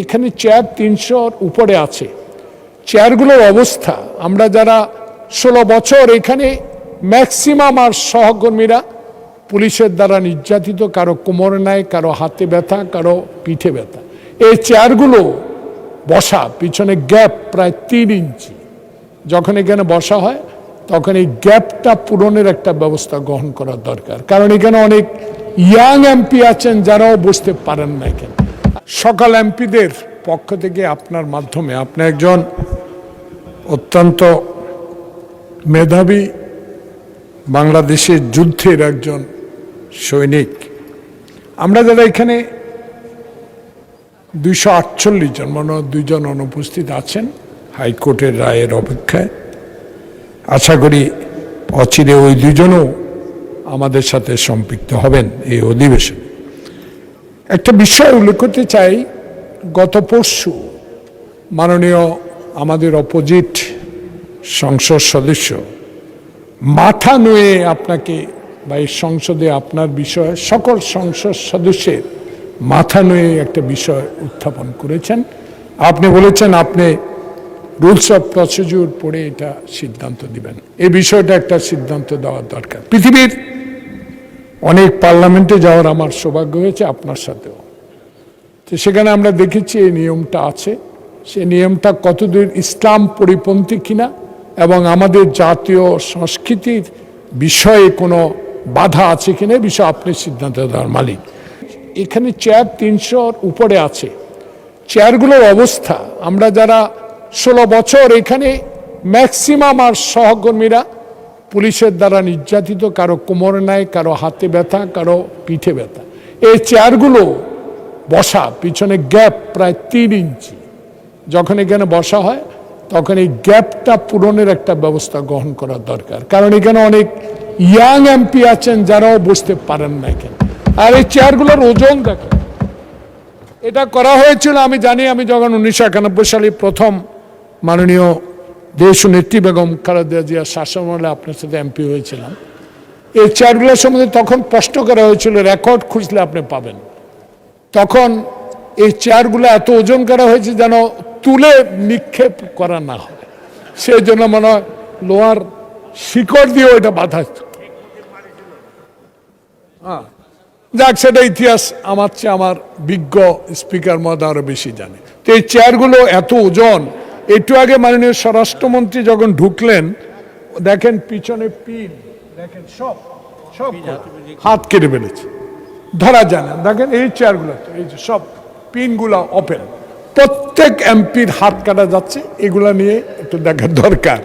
এখানে চেয়ার ৩০০-র উপরে আছে। চেয়ারগুলোর অবস্থা, আমরা যারা ১৬ বছর এখানে ম্যাক্সিমাম আর সহকর্মীরা পুলিশের দ্বারা নির্যাতিত, কারো কোমরে নাই, কারো হাতে ব্যথা, কারো পিঠে ব্যথা। এই চেয়ারগুলো বসা, পিছনে গ্যাপ প্রায় ৩ ইঞ্চি। যখন এখানে বসা হয় তখন এই গ্যাপটা পূরণের একটা ব্যবস্থা গ্রহণ করা দরকার, কারণ এখানে অনেক ইয়াং এমপি আছেন যারাও বসতে পারেন না এখানে। সকল এমপিদের পক্ষ থেকে আপনার মাধ্যমে, আপনি একজন অত্যন্ত মেধাবী বাংলাদেশের যুদ্ধের একজন সৈনিক। আমরা যারা এখানে 248 জন, মনে হয় 2 জন অনুপস্থিত আছেন হাইকোর্টের রায়ের অপেক্ষায়। আশা করি অচিরে ওই 2 জনও আমাদের সাথে সম্পৃক্ত হবেন এই অধিবেশনে। একটা বিষয় উল্লেখ করতে চাই, গত পরশু মাননীয় আমাদের অপোজিট সংসদ সদস্য মাথা নুয়ে আপনাকে বা এই সংসদে আপনার বিষয়ে সকল সংসদ সদস্যের মাথা নুয়ে একটা বিষয় উত্থাপন করেছেন। আপনি বলেছেন আপনি রুলস অফ প্রসিডিউর পড়ে এটা সিদ্ধান্ত দিবেন। এই বিষয়টা একটা সিদ্ধান্ত দেওয়ার দরকার। পৃথিবীর অনেক পার্লামেন্টে যাওয়ার আমার সৌভাগ্য হয়েছে, আপনার সাথেও। তো সেখানে আমরা দেখেছি এই নিয়মটা আছে। সেই নিয়মটা কতদূর ইসলাম পরিপন্থী কিনা এবং আমাদের জাতীয় সংস্কৃতির বিষয়ে কোনো বাধা আছে কিনা এই বিষয়ে আপনি সিদ্ধান্ত দেওয়ার মালিক। এখানে চেয়ার ৩০০-র উপরে আছে। চেয়ারগুলোর অবস্থা, আমরা যারা ১৬ বছর এখানে ম্যাক্সিমাম আর সহকর্মীরা পুলিশের দ্বারা নির্যাতিত, কারো কোমরে নাই, কারো হাতে ব্যথা, কারো পিঠে ব্যথা। এই চেয়ারগুলো বসা, পিছনে গ্যাপ প্রায় ৩ ইঞ্চি। যখন এখানে বসা হয় তখন এই গ্যাপটা পূরণের একটা ব্যবস্থা গ্রহণ করা দরকার, কারণ এখানে অনেক ইয়াং এমপি আছেন যারাও বসতে পারেন না এখানে। আর এই চেয়ারগুলোর ওজন দেখেন। এটা করা হয়েছিল আমি জানি, আমি যখন 1991 সালে প্রথম মাননীয় দেশনেত্রী বেগম খালেদা জিয়ার শাসনামলে আপনার সাথে এমপি হয়েছিলাম। এই চেয়ারগুলোর সম্বন্ধে তখন প্রশ্ন করা হয়েছিল, রেকর্ড খুঁজলে আপনি পাবেন। তখন এই চেয়ারগুলো এত ওজন করা হয়েছে যেন তুলে নিক্ষেপ করা না হয়, সেই জন্য মনে হয় লোহার শিকড় দিয়েও এটা বাধা। যাক, সেটা ইতিহাস আমার চেয়ে আমার বিজ্ঞ স্পিকার মহোদয় আরো বেশি জানে। তো এই চেয়ারগুলো এত ওজন। একটু আগে মাননীয় স্বরাষ্ট্রমন্ত্রী যখন ঢুকলেন, দেখেন পিছনে পিন, দেখেন সব হাত কেটে ফেলেছে, ধরা যায় না। দেখেন এই চেয়ারগুলো, এই যে সব পিনগুলা ওপেন, প্রত্যেক এমপির হাত কাটা যাচ্ছে। এগুলা নিয়ে একটু দেখার দরকার।